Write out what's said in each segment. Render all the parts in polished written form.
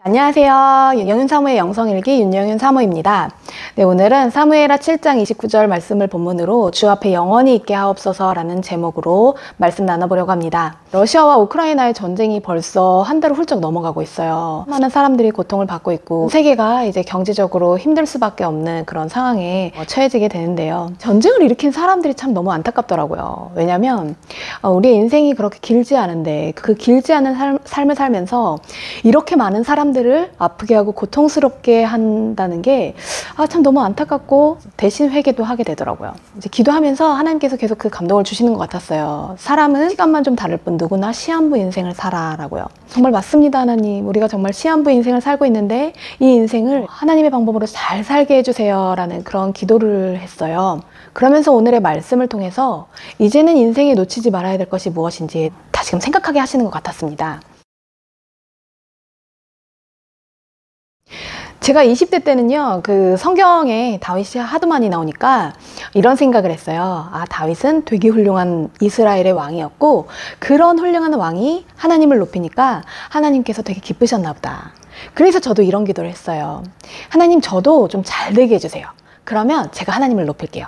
안녕하세요. 윤영윤 사무의 영성일기 윤영윤 사무입니다. 네, 오늘은 사무엘하 7장 29절 말씀을 본문으로 주 앞에 영원히 있게 하옵소서 라는 제목으로 말씀 나눠보려고 합니다. 러시아와 우크라이나의 전쟁이 벌써 한 달을 훌쩍 넘어가고 있어요. 많은 사람들이 고통을 받고 있고 세계가 이제 경제적으로 힘들 수밖에 없는 그런 상황에 처해지게 되는데요. 전쟁을 일으킨 사람들이 참 너무 안타깝더라고요. 왜냐하면 우리의 인생이 그렇게 길지 않은데 그 길지 않은 삶을 살면서 이렇게 많은 사람들을 아프게 하고 고통스럽게 한다는 게 참 너무 안타깝고 대신 회개도 하게 되더라고요. 이제 기도하면서 하나님께서 계속 그 감동을 주시는 것 같았어요. 사람은 시간만 좀 다를 뿐 누구나 시한부 인생을 살아라고요. 정말 맞습니다. 하나님, 우리가 정말 시한부 인생을 살고 있는데 이 인생을 하나님의 방법으로 잘 살게 해주세요 라는 그런 기도를 했어요. 그러면서 오늘의 말씀을 통해서 이제는 인생에 놓치지 말아야 될 것이 무엇인지 다시금 생각하게 하시는 것 같았습니다. 제가 20대 때는요, 그 성경에 다윗이 하도 많이 나오니까 이런 생각을 했어요. 다윗은 되게 훌륭한 이스라엘의 왕이었고, 그런 훌륭한 왕이 하나님을 높이니까 하나님께서 되게 기쁘셨나 보다. 그래서 저도 이런 기도를 했어요. 하나님, 저도 좀 잘 되게 해주세요. 그러면 제가 하나님을 높일게요.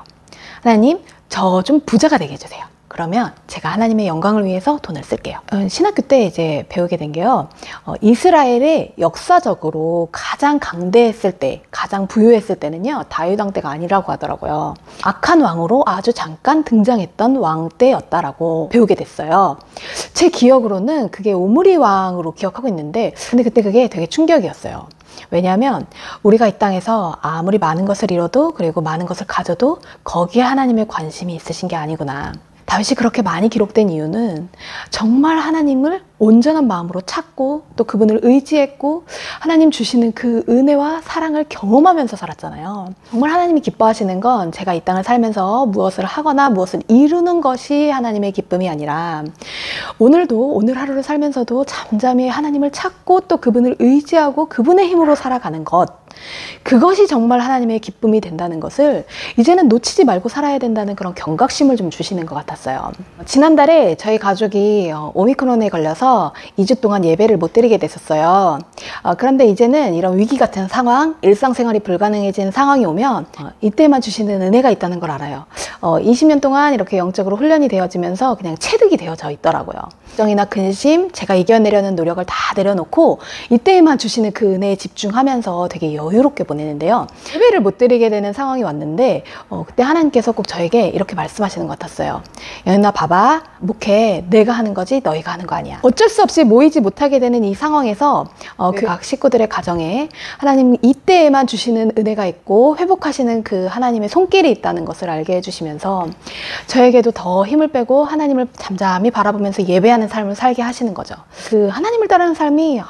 하나님, 저 좀 부자가 되게 해주세요. 그러면 제가 하나님의 영광을 위해서 돈을 쓸게요. 신학교 때 이제 배우게 된 게요. 이스라엘의 역사적으로 가장 강대했을 때, 가장 부유했을 때는요, 다윗 왕 때가 아니라고 하더라고요. 악한 왕으로 아주 잠깐 등장했던 왕 때였다라고 배우게 됐어요. 제 기억으로는 그게 오므리 왕으로 기억하고 있는데, 근데 그때 그게 되게 충격이었어요. 왜냐하면 우리가 이 땅에서 아무리 많은 것을 이뤄도, 그리고 많은 것을 가져도 거기에 하나님의 관심이 있으신 게 아니구나. 다윗이 그렇게 많이 기록된 이유는 정말 하나님을 온전한 마음으로 찾고 또 그분을 의지했고 하나님 주시는 그 은혜와 사랑을 경험하면서 살았잖아요. 정말 하나님이 기뻐하시는 건 제가 이 땅을 살면서 무엇을 하거나 무엇을 이루는 것이 하나님의 기쁨이 아니라 오늘도, 오늘 하루를 살면서도 잠잠히 하나님을 찾고 또 그분을 의지하고 그분의 힘으로 살아가는 것, 그것이 정말 하나님의 기쁨이 된다는 것을 이제는 놓치지 말고 살아야 된다는 그런 경각심을 좀 주시는 것 같았어요. 지난달에 저희 가족이 오미크론에 걸려서 2주 동안 예배를 못 드리게 됐었어요. 그런데 이제는 이런 위기 같은 상황, 일상생활이 불가능해진 상황이 오면 이때만 주시는 은혜가 있다는 걸 알아요. 20년 동안 이렇게 영적으로 훈련이 되어지면서 그냥 체득이 되어져 있더라고요. 걱정이나 근심, 제가 이겨내려는 노력을 다 내려놓고 이때에만 주시는 그 은혜에 집중하면서 되게 여유롭게 보내는데요. 예배를 못 드리게 되는 상황이 왔는데 그때 하나님께서 꼭 저에게 이렇게 말씀하시는 것 같았어요. 연아, 봐봐, 목회 내가 하는 거지 너희가 하는 거 아니야. 어쩔 수 없이 모이지 못하게 되는 이 상황에서 그 각 식구들의 가정에 하나님 이때에만 주시는 은혜가 있고 회복하시는 그 하나님의 손길이 있다는 것을 알게 해주시면서 저에게도 더 힘을 빼고 하나님을 잠잠히 바라보면서 예배하는 삶을 살게 하시는 거죠. 그 하나님을 따르는 삶이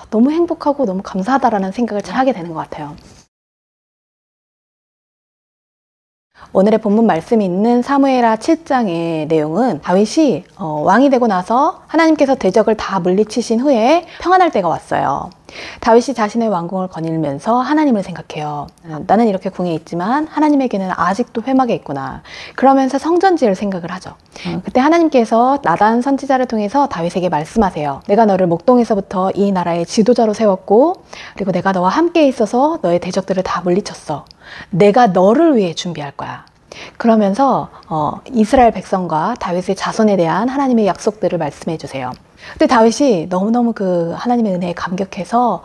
너무 행복하고 너무 감사하다라는 생각을 잘 하게 되는 것 같아요. 오늘의 본문 말씀이 있는 사무엘하 7장의 내용은 다윗이 왕이 되고 나서 하나님께서 대적을 다 물리치신 후에 평안할 때가 왔어요. 다윗이 자신의 왕궁을 거닐면서 하나님을 생각해요. 나는 이렇게 궁에 있지만 하나님에게는 아직도 회막에 있구나. 그러면서 성전 지을 생각을 하죠. 그때 하나님께서 나단 선지자를 통해서 다윗에게 말씀하세요. 내가 너를 목동에서부터 이 나라의 지도자로 세웠고, 그리고 내가 너와 함께 있어서 너의 대적들을 다 물리쳤어. 내가 너를 위해 준비할 거야. 그러면서 이스라엘 백성과 다윗의 자손에 대한 하나님의 약속들을 말씀해 주세요. 근데 다윗이 너무너무 그 하나님의 은혜에 감격해서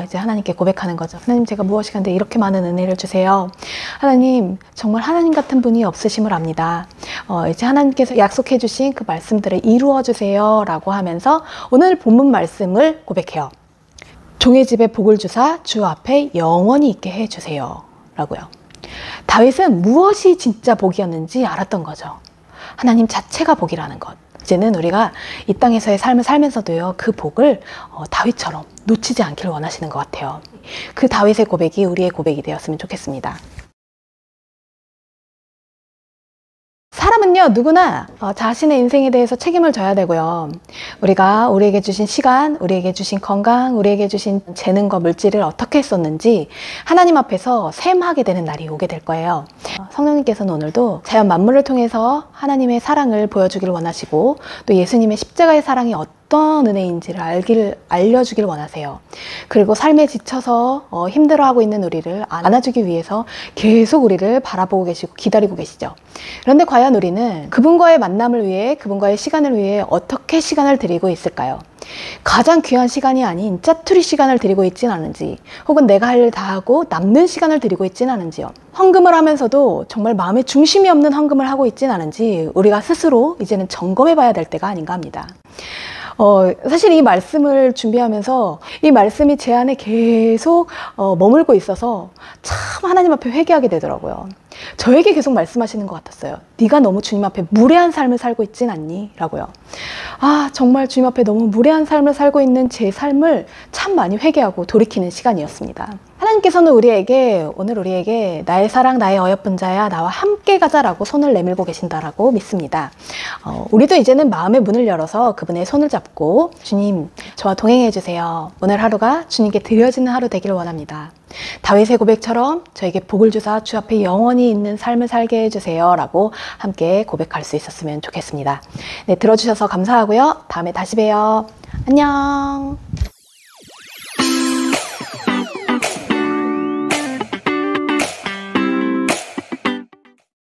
이제 하나님께 고백하는 거죠. 하나님, 제가 무엇이간데 이렇게 많은 은혜를 주세요. 하나님, 정말 하나님 같은 분이 없으심을 압니다. 이제 하나님께서 약속해 주신 그 말씀들을 이루어 주세요 라고 하면서 오늘 본문 말씀을 고백해요. 종의 집에 복을 주사 주 앞에 영원히 있게 해 주세요 라고요. 다윗은 무엇이 진짜 복이었는지 알았던 거죠. 하나님 자체가 복이라는 것. 이제는 우리가 이 땅에서의 삶을 살면서도요, 그 복을 다윗처럼 놓치지 않기를 원하시는 것 같아요. 그 다윗의 고백이 우리의 고백이 되었으면 좋겠습니다. 사람은요, 누구나 자신의 인생에 대해서 책임을 져야 되고요. 우리에게 주신 시간, 우리에게 주신 건강, 우리에게 주신 재능과 물질을 어떻게 썼는지 하나님 앞에서 셈하게 되는 날이 오게 될 거예요. 성령님께서는 오늘도 자연 만물을 통해서 하나님의 사랑을 보여주기를 원하시고 또 예수님의 십자가의 사랑이 어떤 은혜인지를 알려주길 원하세요. 그리고 삶에 지쳐서 힘들어하고 있는 우리를 안아주기 위해서 계속 우리를 바라보고 계시고 기다리고 계시죠. 그런데 과연 우리는 그분과의 만남을 위해, 그분과의 시간을 위해 어떻게 시간을 드리고 있을까요? 가장 귀한 시간이 아닌 짜투리 시간을 드리고 있진 않은지, 혹은 내가 할 일 다 하고 남는 시간을 드리고 있진 않은지요. 헌금을 하면서도 정말 마음에 중심이 없는 헌금을 하고 있진 않은지 우리가 스스로 이제는 점검해 봐야 될 때가 아닌가 합니다. 사실 이 말씀을 준비하면서 이 말씀이 제 안에 계속 머물고 있어서 참 하나님 앞에 회개하게 되더라고요. 저에게 계속 말씀하시는 것 같았어요. 네가 너무 주님 앞에 무례한 삶을 살고 있진 않니? 라고요. 아, 정말 주님 앞에 너무 무례한 삶을 살고 있는 제 삶을 참 많이 회개하고 돌이키는 시간이었습니다. 하나님께서는 오늘 우리에게 나의 사랑, 나의 어여쁜 자야, 나와 함께 가자라고 손을 내밀고 계신다라고 믿습니다. 우리도 이제는 마음의 문을 열어서 그분의 손을 잡고 주님, 저와 동행해 주세요. 오늘 하루가 주님께 드려지는 하루 되기를 원합니다. 다윗의 고백처럼 저에게 복을 주사 주 앞에 영원히 있는 삶을 살게 해주세요 라고 함께 고백할 수 있었으면 좋겠습니다. 네, 들어주셔서 감사하고요. 다음에 다시 봬요. 안녕.